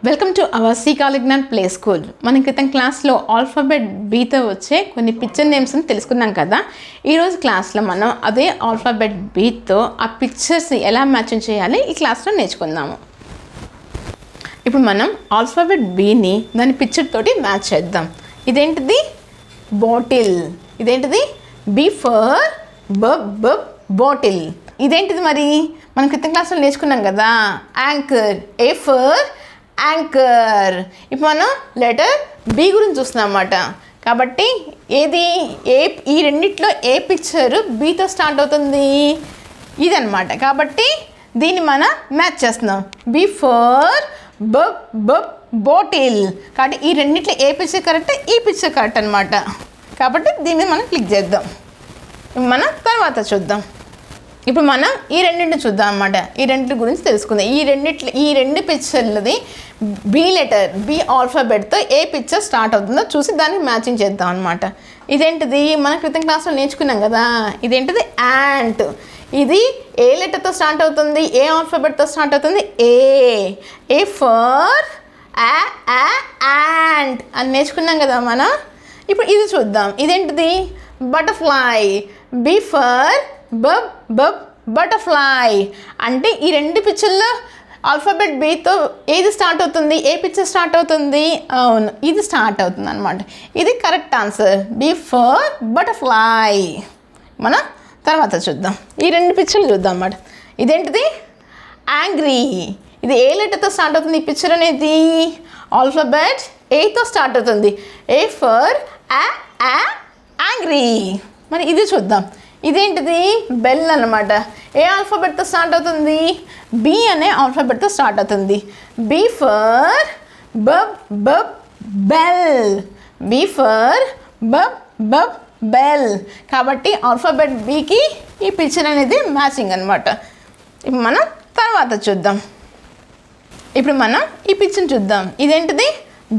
Welcome to our సి కాలిగ్నాన్ play school. మన క్రితం క్లాస్లో ఆల్ఫాబెట్ బీతో వచ్చే కొన్ని పిక్చర్ నేమ్స్ని తెలుసుకున్నాం కదా. ఈరోజు క్లాస్లో మనం అదే ఆల్ఫాబెట్ బీతో ఆ పిక్చర్స్ని ఎలా మ్యాచింగ్ చేయాలి ఈ క్లాస్లో నేర్చుకుందాము. ఇప్పుడు మనం ఆల్ఫాబెట్ బీని దాని పిక్చర్ తోటి మ్యాచ్ చేద్దాం. ఇదేంటిది? బాటిల్. ఇదేంటిది? B for bottle. ఇదేంటిది మరి? మనం క్రితం క్లాస్లో నేర్చుకున్నాం కదా, యాంకర్. A for anchor. ఇప్పుడు మనం లెటర్ బి గురించి చూస్తున్నాం అన్నమాట. కాబట్టి ఏది ఈ రెండిట్లో ఏ పిక్చర్ బీతో స్టార్ట్ అవుతుంది? ఇదన్నమాట. కాబట్టి దీన్ని మనం మ్యాచ్ చేస్తున్నాం. B for bottle. కాబట్టి ఈ రెండిట్లో ఏ పిక్చర్ కరెక్ట్, ఈ పిక్చర్ కరెక్ట్ అనమాట. కాబట్టి దీన్ని మనం క్లిక్ చేద్దాం. మనం తర్వాత చూద్దాం. ఇప్పుడు మనం ఈ రెండింటిని చూద్దాం అన్నమాట. ఈ రెండింటి గురించి తెలుసుకుందాం. ఈ రెండు పిక్చర్లది బి లెటర్, బి ఆల్ఫాబెట్తో ఏ పిక్చర్ స్టార్ట్ అవుతుందో చూసి దాన్ని మ్యాచింగ్ చేద్దాం అనమాట. ఇదేంటిది? మన క్రితం క్లాస్లో నేర్చుకున్నాం కదా. ఇదేంటిది? యాంట్. ఇది ఏ లెటర్తో స్టార్ట్ అవుతుంది? ఏ ఆల్ఫాబెట్తో స్టార్ట్ అవుతుంది? ఏ ఫర్ యాంట్ అని నేర్చుకున్నాం కదా మనం. ఇప్పుడు ఇది చూద్దాం. ఇదేంటిది? బటర్ఫ్లై. B for butterfly. అంటే ఈ రెండు పిక్చర్లో ఆల్ఫాబెట్ బీతో ఏది స్టార్ట్ అవుతుంది? ఏ పిక్చర్ స్టార్ట్ అవుతుంది? అవును, ఇది స్టార్ట్ అవుతుంది అనమాట. ఇది correct answer. B for butterfly. మనం తర్వాత చూద్దాం. ఈ రెండు పిక్చర్లు చూద్దాం అన్నమాట. ఇదేంటిది? యాంగ్రీ. ఇది ఏ లెటర్తో స్టార్ట్ అవుతుంది? ఈ పిక్చర్ అనేది ఆల్ఫాబెట్ ఏతో స్టార్ట్ అవుతుంది. A for angry. మరి ఇది చూద్దాం. ఇదేంటిది? బెల్ అనమాట. ఏ ఆల్ఫాబెట్తో స్టార్ట్ అవుతుంది? బి అనే ఆల్ఫాబెట్తో స్టార్ట్ అవుతుంది. B for bell. B for bell. కాబట్టి ఆల్ఫాబెట్ బికి ఈ పిక్చర్ అనేది మ్యాచింగ్ అనమాట. ఇప్పుడు మనం తర్వాత చూద్దాం. ఇప్పుడు మనం ఈ పిక్చర్ని చూద్దాం. ఇదేంటిది?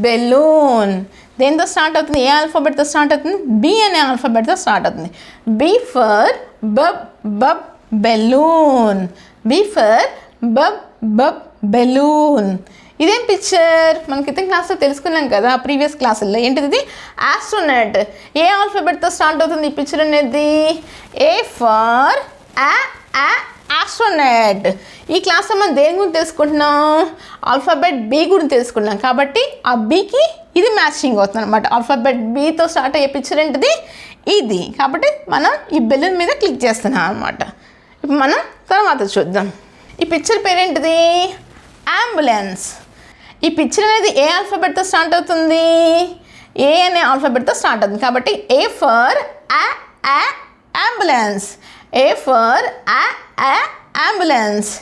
బెలూన్. దేంతో స్టార్ట్ అవుతుంది? ఏ ఆల్ఫాబెట్తో స్టార్ట్ అవుతుంది? బి అనే ఆల్ఫాబెట్తో స్టార్ట్ అవుతుంది. B for balloon. B for balloon. ఇదేం పిక్చర్? మన క్రితం క్లాస్లో తెలుసుకున్నాం కదా, ప్రీవియస్ క్లాసుల్లో. ఏంటిది? ఆస్ట్రోనట్. ఏ ఆల్ఫాబెట్తో స్టార్ట్ అవుతుంది ఈ పిక్చర్ అనేది? A for astronaut. ఈ క్లాస్లో మనం దేని గురించి తెలుసుకుంటున్నాం? ఆల్ఫాబెట్ బి గురించి తెలుసుకున్నాం. కాబట్టి ఆ బికి ఇది మ్యాచింగ్ అవుతుంది అనమాట. ఆల్ఫాబెట్ బితో స్టార్ట్ అయ్యే పిక్చర్ ఏంటిది? ఇది. కాబట్టి మనం ఈ బెలూన్ మీద క్లిక్ చేస్తున్నాం అనమాట. ఇప్పుడు మనం తర్వాత చూద్దాం. ఈ పిక్చర్ పేరేంటిది? అంబులెన్స్. ఈ పిక్చర్ అనేది ఏ ఆల్ఫాబెట్తో స్టార్ట్ అవుతుంది? ఏ అనే ఆల్ఫాబెట్తో స్టార్ట్ అవుతుంది. కాబట్టి A for ambulance. A for ambulance.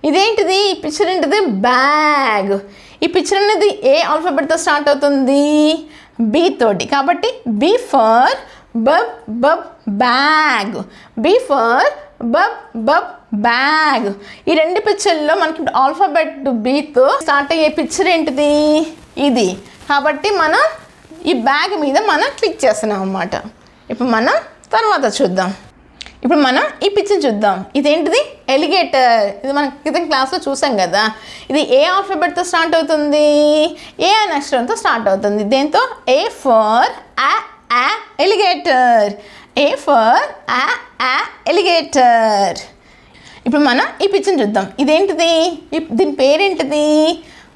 ఇదేంటిది? ఈ పిక్చర్ ఏంటిది? బ్యాగ్. ఈ పిక్చర్ అనేది ఏ ఆల్ఫాబెట్తో స్టార్ట్ అవుతుంది? బి తోటి. కాబట్టి B for bag. B for bag. ఈ రెండు పిక్చర్లో మనకి ఆల్ఫాబెట్ బితో స్టార్ట్ అయ్యే పిక్చర్ ఏంటిది? ఇది. కాబట్టి మనం ఈ బ్యాగ్ మీద మనం క్లిక్ చేస్తున్నాం అన్నమాట. ఇప్పుడు మనం తర్వాత చూద్దాం. ఇప్పుడు మనం ఈ పిక్చర్ చూద్దాం. ఇదేంటిది? ఎలిగేటర్. ఇది మనం క్రితం క్లాస్లో చూసాం కదా. ఇది ఏ ఆల్ఫాబెట్తో స్టార్ట్ అవుతుంది? ఏ అనే అక్షరంతో స్టార్ట్ అవుతుంది. దేంతో? A for alligator. A for alligator. ఇప్పుడు మనం ఈ పిక్చర్ చూద్దాం. ఇదేంటిది? దీని పేరేంటిది?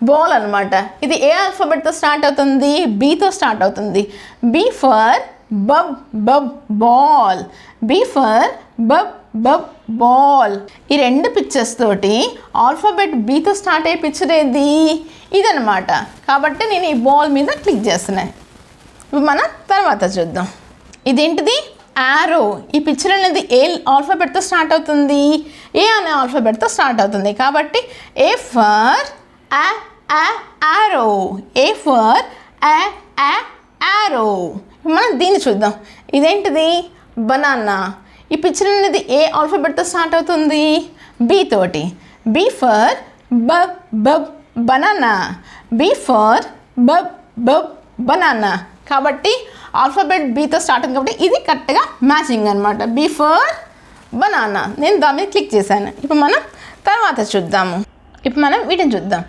బాల్ అనమాట. ఇది ఏ ఆల్ఫాబెట్తో స్టార్ట్ అవుతుంది? బీతో స్టార్ట్ అవుతుంది. B for ball. B for ball. ఈ రెండు పిక్చర్స్ తోటి ఆల్ఫాబెట్ బీతో స్టార్ట్ అయ్యే పిక్చర్ ఏది? ఇదనమాట. కాబట్టి నేను ఈ బాల్ మీద క్లిక్ చేస్తున్నాను. ఇప్పుడు మనం తర్వాత చూద్దాం. ఇదేంటిది? యారో. ఈ పిక్చర్ అనేది ఏ ఆల్ఫాబెట్తో స్టార్ట్ అవుతుంది? ఏ అనే ఆల్ఫాబెట్తో స్టార్ట్ అవుతుంది. కాబట్టి A for arrow. A for arrow. మనం దీన్ని చూద్దాం. ఇదేంటిది? బనానా. ఈ పిక్చర్ అనేది ఏ ఆల్ఫాబెట్తో స్టార్ట్ అవుతుంది? బి తోటి. B for banana. B for banana. కాబట్టి ఆల్ఫాబెట్ బీతో స్టార్ట్ అవుతుంది. కాబట్టి ఇది కరెక్ట్గా మ్యాచింగ్ అనమాట. B for banana. నేను దాని మీద క్లిక్ చేశాను. ఇప్పుడు మనం తర్వాత చూద్దాము. ఇప్పుడు మనం వీటిని చూద్దాం.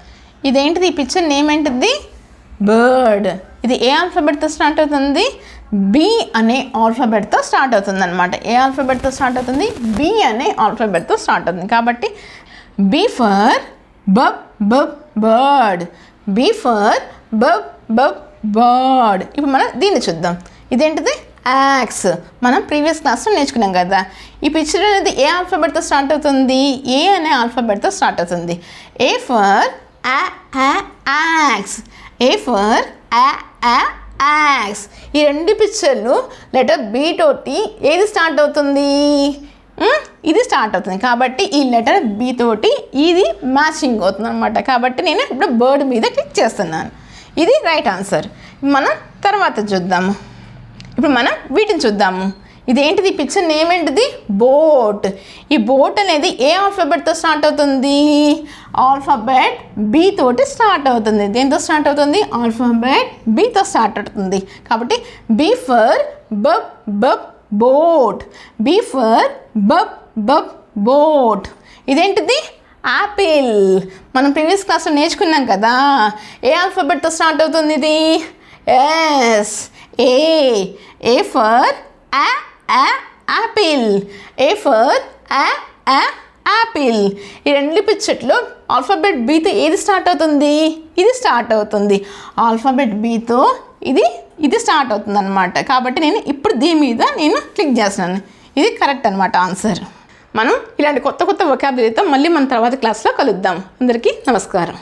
ఇదేంటిది? ఈ పిక్చర్ నేమ్ ఏంటిది? బర్డ్. ఇది ఏ ఆల్ఫాబెట్తో స్టార్ట్ అవుతుంది? బి అనే ఆల్ఫాబెట్తో స్టార్ట్ అవుతుంది అనమాట. ఏ ఆల్ఫాబెట్తో స్టార్ట్ అవుతుంది? బి అనే ఆల్ఫాబెట్తో స్టార్ట్ అవుతుంది. కాబట్టి B for buh buh bird. B for buh buh bird. ఇప్పుడు మనం దీన్ని చూద్దాం. ఇదేంటిది? యాక్స్. మనం ప్రీవియస్ క్లాస్లో నేర్చుకున్నాం కదా. ఈ పిక్చర్ అనేది ఏ ఆల్ఫాబెట్తో స్టార్ట్ అవుతుంది? ఏ అనే ఆల్ఫాబెట్తో స్టార్ట్ అవుతుంది. A for axe. A for axe. ఈ రెండు పిక్చర్లు లెటర్ బి తోటి ఏది స్టార్ట్ అవుతుంది? ఇది స్టార్ట్ అవుతుంది. కాబట్టి ఈ లెటర్ బి తోటి ఇది మ్యాచింగ్ అవుతుంది అనమాట. కాబట్టి నేను ఇప్పుడు బర్డ్ మీద క్లిక్ చేస్తున్నాను. ఇది రైట్ ఆన్సర్. మనం తర్వాత చూద్దాము. ఇప్పుడు మనం వీటిని చూద్దాము. ఇదేంటిది? పిక్చర్ నేమ్ ఏంటిది? బోట్. ఈ బోట్ అనేది ఏ ఆల్ఫాబెట్తో స్టార్ట్ అవుతుంది? ఆల్ఫాబెట్ బి తోటి స్టార్ట్ అవుతుంది. దేంతో స్టార్ట్ అవుతుంది? ఆల్ఫాబెట్ బితో స్టార్ట్ అవుతుంది. కాబట్టి B for buh buh boat. B for buh buh boat. ఇదేంటిది? యాపిల్. మనం ప్రీవియస్ క్లాస్లో నేర్చుకున్నాం కదా. ఏ ఆల్ఫాబెట్తో స్టార్ట్ అవుతుంది ఇది? Yes. A for apple. A for apple. ఈ రెండు పిక్చర్లో ఆల్ఫాబెట్ బితో ఏది స్టార్ట్ అవుతుంది? ఇది స్టార్ట్ అవుతుంది. ఆల్ఫాబెట్ బితో ఇది స్టార్ట్ అవుతుంది అనమాట. కాబట్టి నేను ఇప్పుడు దీని మీద నేను క్లిక్ చేస్తున్నాను. ఇది కరెక్ట్ అనమాట ఆన్సర్. మనం ఇలాంటి కొత్త కొత్త వొకాబులరీతో మళ్ళీ మన తర్వాత క్లాస్లో కలుద్దాం. అందరికీ నమస్కారం.